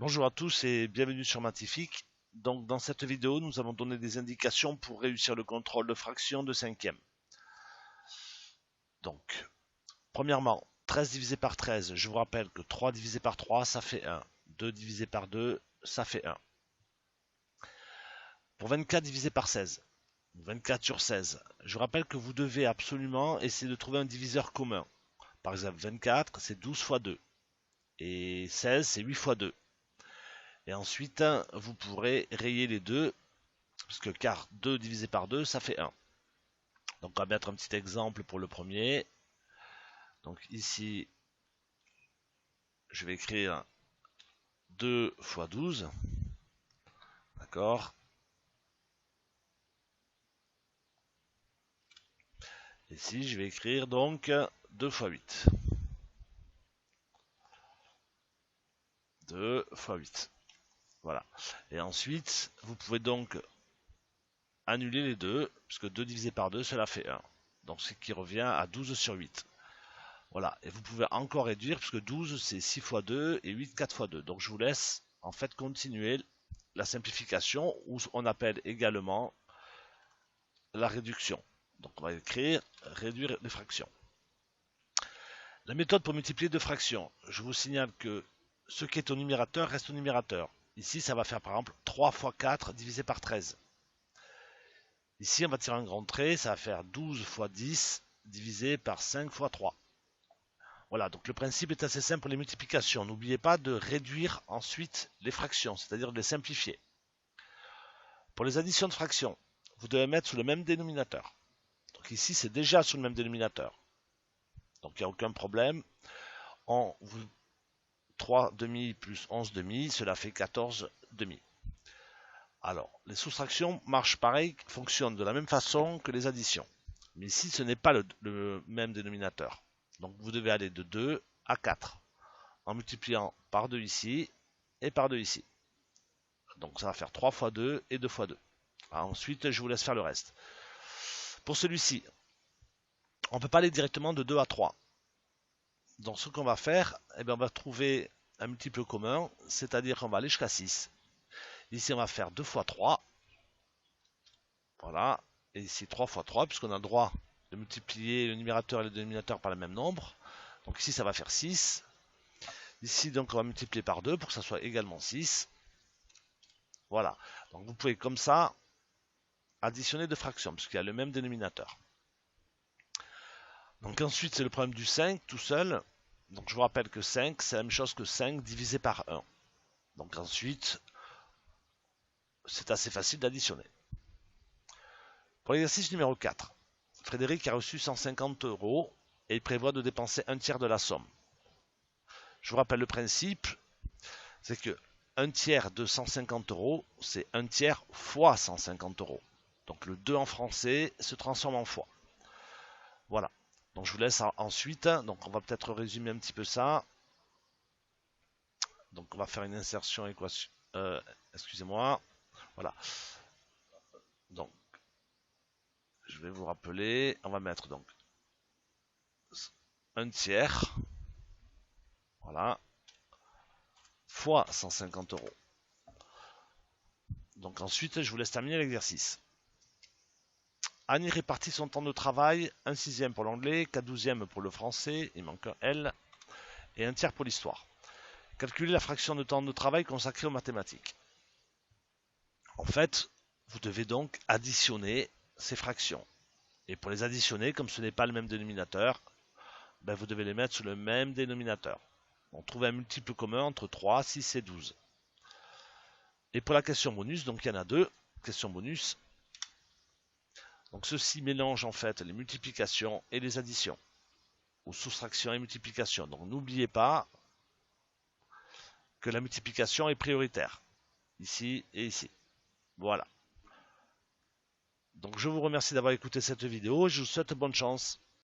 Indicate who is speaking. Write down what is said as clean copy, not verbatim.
Speaker 1: Bonjour à tous et bienvenue sur Matific. Donc dans cette vidéo, nous allons donner des indications pour réussir le contrôle de fraction de cinquième. Donc, premièrement, 13 divisé par 13, je vous rappelle que 3 divisé par 3, ça fait 1. 2 divisé par 2, ça fait 1. Pour 24 divisé par 16, 24 sur 16, je vous rappelle que vous devez absolument essayer de trouver un diviseur commun. Par exemple, 24, c'est 12 fois 2. Et 16, c'est 8 fois 2. Et ensuite, vous pourrez rayer les deux, parce que car 2 divisé par 2, ça fait 1. Donc on va mettre un petit exemple pour le premier. Donc ici, je vais écrire 2 fois 12. D'accord. Ici, je vais écrire donc 2 fois 8. 2 fois 8. Voilà. Et ensuite, vous pouvez donc annuler les deux, puisque 2 divisé par 2, cela fait 1. Donc ce qui revient à 12 sur 8. Voilà. Et vous pouvez encore réduire, puisque 12, c'est 6 fois 2 et 8, 4 fois 2. Donc je vous laisse en fait continuer la simplification, ou on appelle également la réduction. Donc on va écrire réduire les fractions. La méthode pour multiplier deux fractions. Je vous signale que ce qui est au numérateur reste au numérateur. Ici, ça va faire par exemple 3 fois 4 divisé par 13. Ici, on va tirer un grand trait, ça va faire 12 fois 10 divisé par 5 fois 3. Voilà, donc le principe est assez simple pour les multiplications. N'oubliez pas de réduire ensuite les fractions, c'est-à-dire de les simplifier. Pour les additions de fractions, vous devez mettre sous le même dénominateur. Donc ici, c'est déjà sous le même dénominateur. Donc il n'y a aucun problème. 3 demi plus 11 demi, cela fait 14 demi. Alors, les soustractions marchent pareil, fonctionnent de la même façon que les additions. Mais ici, ce n'est pas le même dénominateur. Donc vous devez aller de 2 à 4 en multipliant par 2 ici et par 2 ici. Donc ça va faire 3 fois 2 et 2 fois 2. Ensuite, je vous laisse faire le reste. Pour celui-ci, on ne peut pas aller directement de 2 à 3. Donc ce qu'on va faire, on va trouver un multiple commun, c'est-à-dire qu'on va aller jusqu'à 6. Ici on va faire 2 fois 3. Voilà. Et ici 3 fois 3, puisqu'on a le droit de multiplier le numérateur et le dénominateur par le même nombre. Donc ici ça va faire 6. Ici donc on va multiplier par 2 pour que ça soit également 6. Voilà. Donc vous pouvez comme ça additionner deux fractions, puisqu'il y a le même dénominateur. Donc ensuite c'est le problème du 5 tout seul. Donc je vous rappelle que 5 c'est la même chose que 5 divisé par 1. Donc ensuite c'est assez facile d'additionner. Pour l'exercice numéro 4, Frédéric a reçu 150 € et il prévoit de dépenser un tiers de la somme. Je vous rappelle le principe, c'est que un tiers de 150 €, c'est un tiers fois 150 €. Donc le 2 en français se transforme en fois. Voilà. Donc je vous laisse ensuite. Donc on va peut-être résumer un petit peu ça. Donc on va faire une insertion équation. Excusez-moi. Voilà. Donc je vais vous rappeler. On va mettre donc un tiers. Voilà. Fois 150 €. Donc ensuite, je vous laisse terminer l'exercice. Annie répartit son temps de travail, 1/6 pour l'anglais, 4/12 pour le français, il manque un L, et un tiers pour l'histoire. Calculez la fraction de temps de travail consacrée aux mathématiques. En fait, vous devez donc additionner ces fractions. Et pour les additionner, comme ce n'est pas le même dénominateur, vous devez les mettre sous le même dénominateur. On trouve un multiple commun entre 3, 6 et 12. Et pour la question bonus, donc il y en a deux, question bonus. Donc ceci mélange en fait les multiplications et les additions, ou soustraction et multiplication. Donc n'oubliez pas que la multiplication est prioritaire, ici et ici. Voilà. Donc je vous remercie d'avoir écouté cette vidéo et je vous souhaite bonne chance.